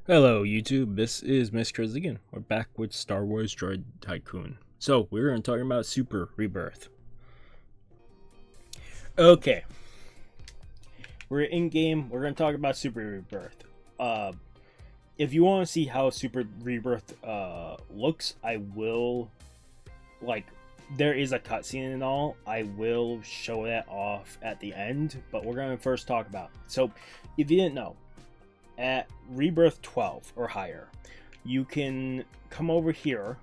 Hello YouTube, this is Miss Chris again. We're back with Star Wars Droid Tycoon. So, we're going to talk about Super Rebirth. Okay. We're in game, we're going to talk about Super Rebirth. If you want to see how Super Rebirth looks, I will, there is a cutscene and all. I will show that off at the end, but we're going to first talk about it. So, if you didn't know, at Rebirth 12 or higher, you can come over here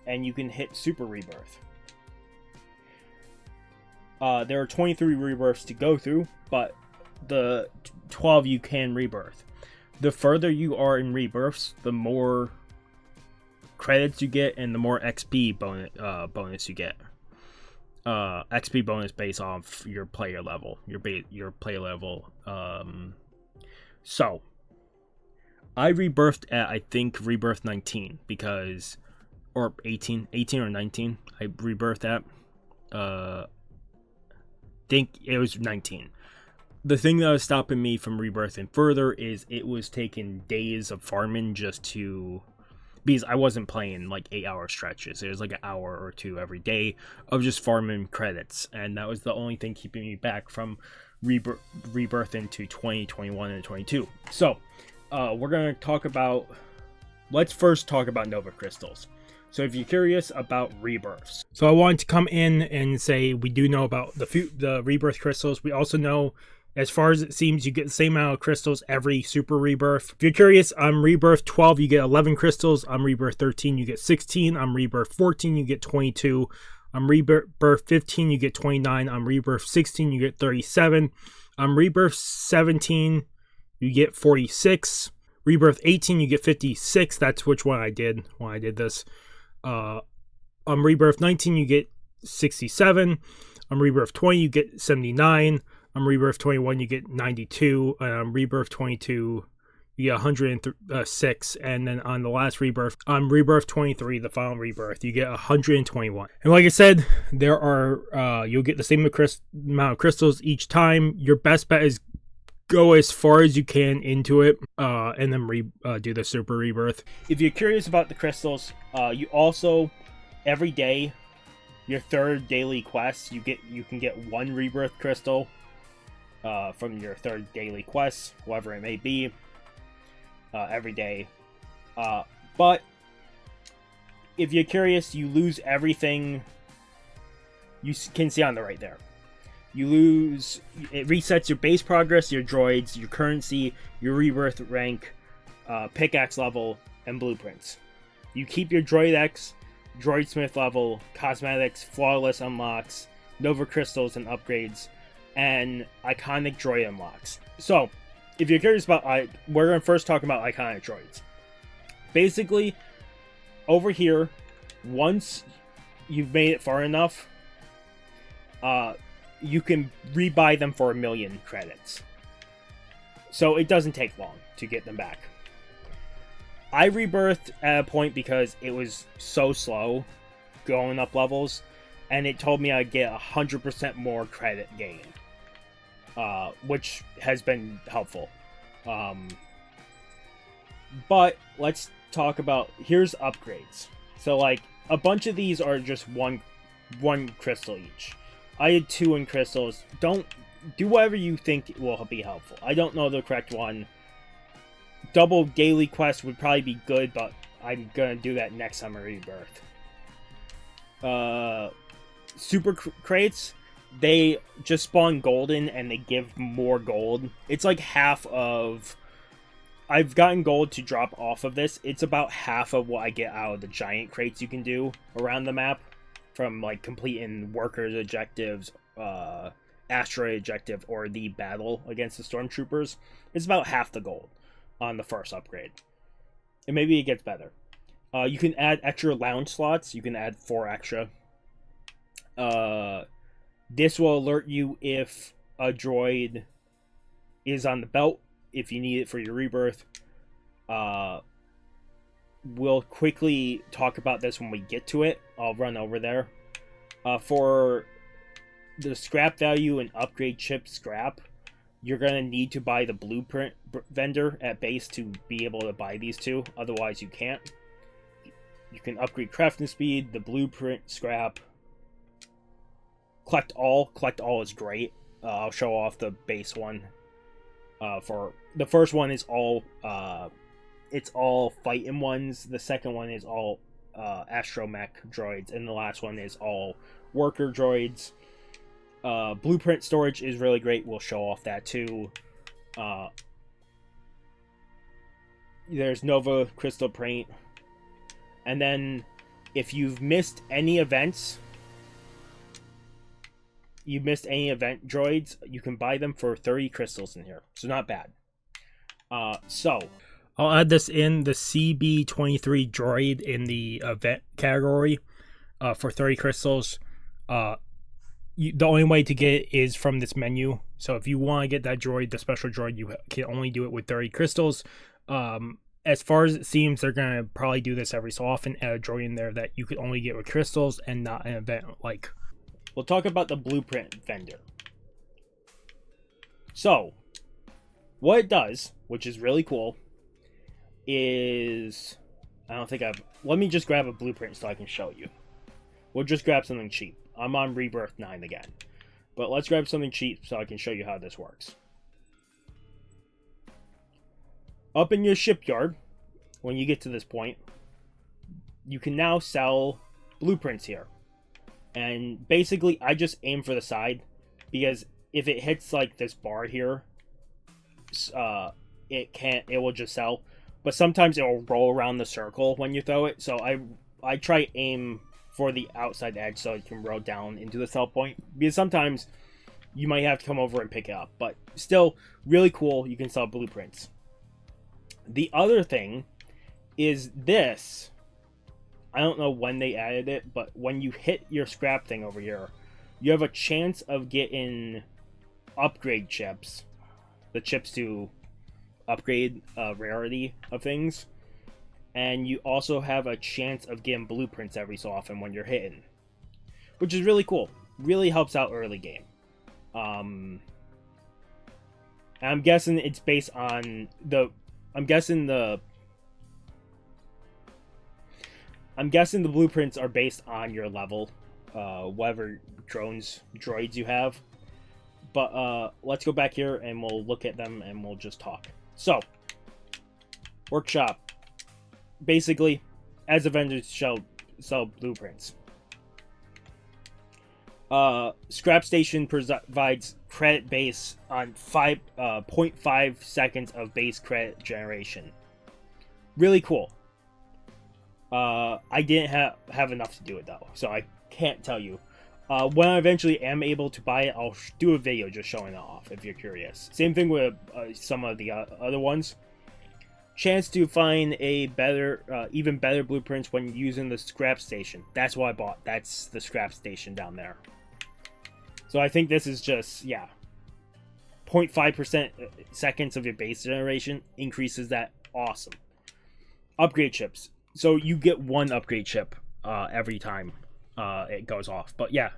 and you can hit Super Rebirth. There are 23 rebirths to go through, but the 12 you can rebirth. The further you are in rebirths, the more credits you get and the more XP bonus you get. XP bonus based off your player level, your player level. So, I rebirthed at, I think, Rebirth 19, because, or 18 or 19, I rebirthed at, think it was 19. The thing that was stopping me from rebirthing further is it was taking days of farming just to, because I wasn't playing like 8-hour stretches. It was like an hour or two every day of just farming credits, and that was the only thing keeping me back from rebirth into 20, 21, and 22. So, we're going to talk about, let's first talk about Nova Crystals. So if you're curious about rebirths. So I wanted to come in and say we do know about the rebirth crystals. We also know, as far as it seems, you get the same amount of crystals every super rebirth. If you're curious, on Rebirth 12, you get 11 crystals. On Rebirth 13, you get 16. On Rebirth 14, you get 22. On Rebirth 15, you get 29. On Rebirth 16, you get 37. On Rebirth 17, you get 46. Rebirth 18, you get 56. That's which one I did when I did this. On Rebirth 19, you get 67. On Rebirth 20, you get 79. On Rebirth 21, you get 92. And on Rebirth 22, you get 106. And then on the last rebirth, on Rebirth 23, the final rebirth, you get 121. And like I said, there are, you'll get the same amount of crystals each time. Your best bet is go as far as you can into it, and then do the super rebirth. If you're curious about the crystals, you also, every day, your third daily quest, you can get one rebirth crystal from your third daily quest, whatever it may be, every day. But if you're curious, you lose everything. You can see on the right there. You lose, it resets your base progress, your droids, your currency, your rebirth rank, pickaxe level, and blueprints. You keep your droid X, droid smith level, cosmetics, flawless unlocks, Nova crystals and upgrades, and iconic droid unlocks. So, if you're curious about, we're going to first talk about iconic droids. Basically, over here, once you've made it far enough, you can rebuy them for 1,000,000 credits. So it doesn't take long to get them back. I rebirthed at a point because it was so slow going up levels, and it told me I'd get 100% more credit gain, which has been helpful. But let's talk about, here's upgrades. So like a bunch of these are just one crystal each. I had 2 in crystals. Don't do whatever you think will be helpful. I don't know the correct one. Double daily quest would probably be good, but I'm gonna do that next time I rebirth. Super crates, they just spawn golden and they give more gold. It's like half of, I've gotten gold to drop off of this. It's about half of what I get out of the giant crates you can do around the map, from like completing workers objectives, asteroid objective, or the battle against the stormtroopers. It's about half the gold on the first upgrade, and maybe it gets better. You can add extra lounge slots. You can add 4 extra. This will alert you if a droid is on the belt, if you need it for your rebirth. We'll quickly talk about this when we get to it. I'll run over there. For the scrap value and upgrade chip scrap, you're going to need to buy the blueprint vendor at base to be able to buy these two. Otherwise, you can't. You can upgrade crafting speed, the blueprint scrap. Collect all. Collect all is great. I'll show off the base one. For the first one is all it's all fighting ones. The second one is all astromech droids, and the last one is all worker droids. Blueprint storage is really great. We'll show off that too. There's Nova crystal paint, and then if you've missed any events, droids, you can buy them for 30 crystals in here. So not bad. So I'll add this in the CB23 droid in the event category for 30 crystals. The only way to get it is from this menu. So if you want to get that droid, the special droid, you can only do it with 30 crystals. As far as it seems, they're going to probably do this every so often, add a droid in there that you could only get with crystals and not an event like. We'll talk about the blueprint vendor. So, what it does, which is really cool, is... let me just grab a blueprint so I can show you. We'll just grab something cheap. I'm on Rebirth 9 again. But let's grab something cheap so I can show you how this works. Up in your shipyard, when you get to this point, you can now sell blueprints here. And basically, I just aim for the side, because if it hits like this bar here, it will just sell. But sometimes it will roll around the circle when you throw it. So I try aim for the outside edge so it can roll down into the sell point, because sometimes you might have to come over and pick it up. But still, really cool. You can sell blueprints. The other thing is this. I don't know when they added it, but when you hit your scrap thing over here, you have a chance of getting upgrade chips. The chips to upgrade rarity of things. And you also have a chance of getting blueprints every so often when you're hitting. Which is really cool. Really helps out early game. I'm guessing it's based on the... I'm guessing the blueprints are based on your level, whatever droids you have. But let's go back here and we'll look at them and we'll just talk. So, workshop. Basically, as a vendor, sell blueprints. Scrap Station provides credit base on 0.5 seconds of base credit generation. Really cool. I didn't have enough to do it though, so I can't tell you. When I eventually am able to buy it, I'll do a video just showing it off if you're curious. Same thing with some of the other ones. Chance to find a even better blueprints when using the Scrap Station. That's what I bought. That's the Scrap Station down there. So I think this is just, yeah, 0.5% seconds of your base generation increases that. Awesome. Upgrade chips. So you get one upgrade chip every time it goes off. But yeah,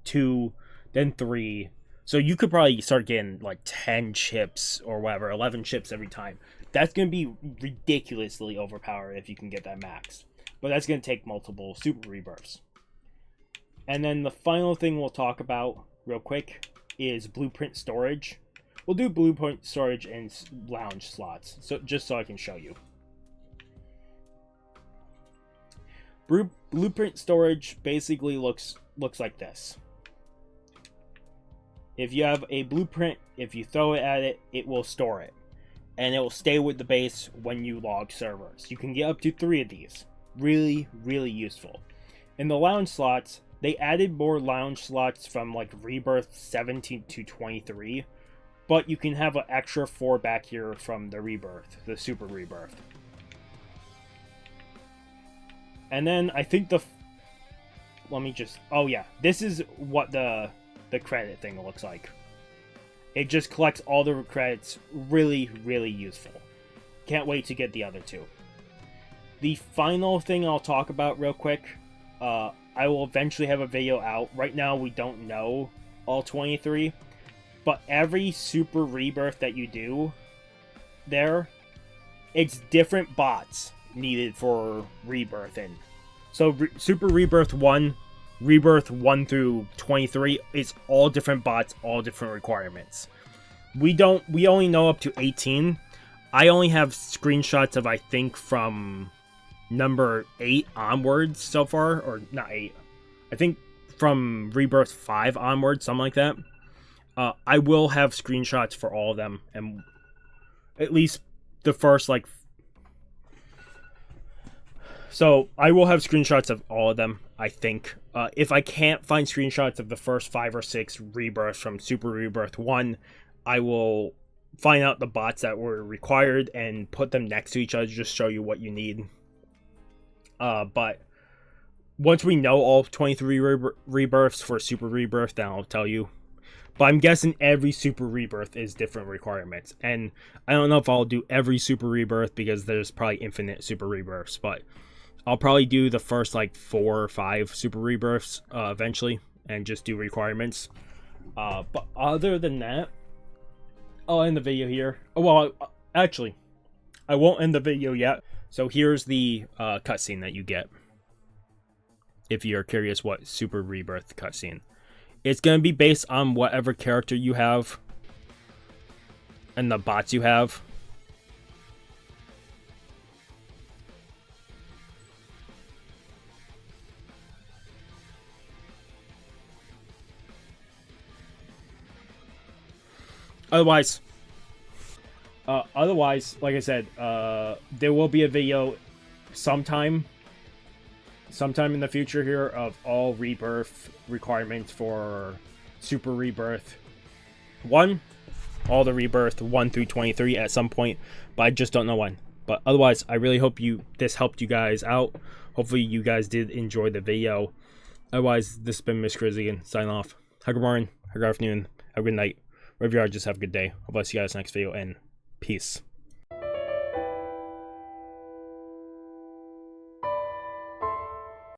2, then 3. So you could probably start getting like 10 chips or whatever, 11 chips every time. That's going to be ridiculously overpowered if you can get that maxed. But that's going to take multiple Super Rebirths. And then the final thing we'll talk about real quick is blueprint storage. We'll do blueprint storage in lounge slots, so just so I can show you. Blueprint storage basically looks like this. If you have a blueprint, if you throw it at it, it will store it. And it will stay with the base when you log servers. You can get up to 3 of these. Really, really useful. In the lounge slots, they added more lounge slots from like Rebirth 17 to 23. But you can have an extra 4 back here from the Rebirth, the Super Rebirth. And then I think let me just... Oh yeah, this is what the credit thing looks like. It just collects all the credits. Really, really useful. Can't wait to get the other 2. The final thing I'll talk about real quick. I will eventually have a video out. Right now we don't know all 23, but every Super Rebirth that you do there, it's different bots needed for rebirthing. So Super Rebirth 1, Rebirth 1 through 23, it's all different bots, all different requirements. We only know up to 18. I only have screenshots of, I think, from number 8 onwards so far, or not 8. I think from Rebirth 5 onwards, something like that. I will have screenshots for all of them, and at least the first, like... So, I will have screenshots of all of them, I think. If I can't find screenshots of the first 5 or 6 rebirths from Super Rebirth 1, I will find out the bots that were required and put them next to each other to just show you what you need. But once we know all 23 rebirths for Super Rebirth, then I'll tell you. But I'm guessing every Super Rebirth is different requirements. And I don't know if I'll do every Super Rebirth because there's probably infinite Super Rebirths. But I'll probably do the first like 4 or 5 Super Rebirths eventually and just do requirements. But other than that, I'll end the video here. Oh, well, actually, I won't end the video yet. So here's the cutscene that you get. If you're curious what Super Rebirth cutscene. It's going to be based on whatever character you have and the bots you have. Otherwise, like I said, there will be a video sometime in the future here of all rebirth requirements for Super Rebirth 1, all the Rebirth 1 through 23 at some point, but I just don't know when. But otherwise, I really hope this helped you guys out. Hopefully you guys did enjoy the video. Otherwise, this has been Miss Grizzly and sign off. Have a good morning, have a good afternoon, have a good night. Wherever you are, just have a good day. I'll see you guys next video, and peace.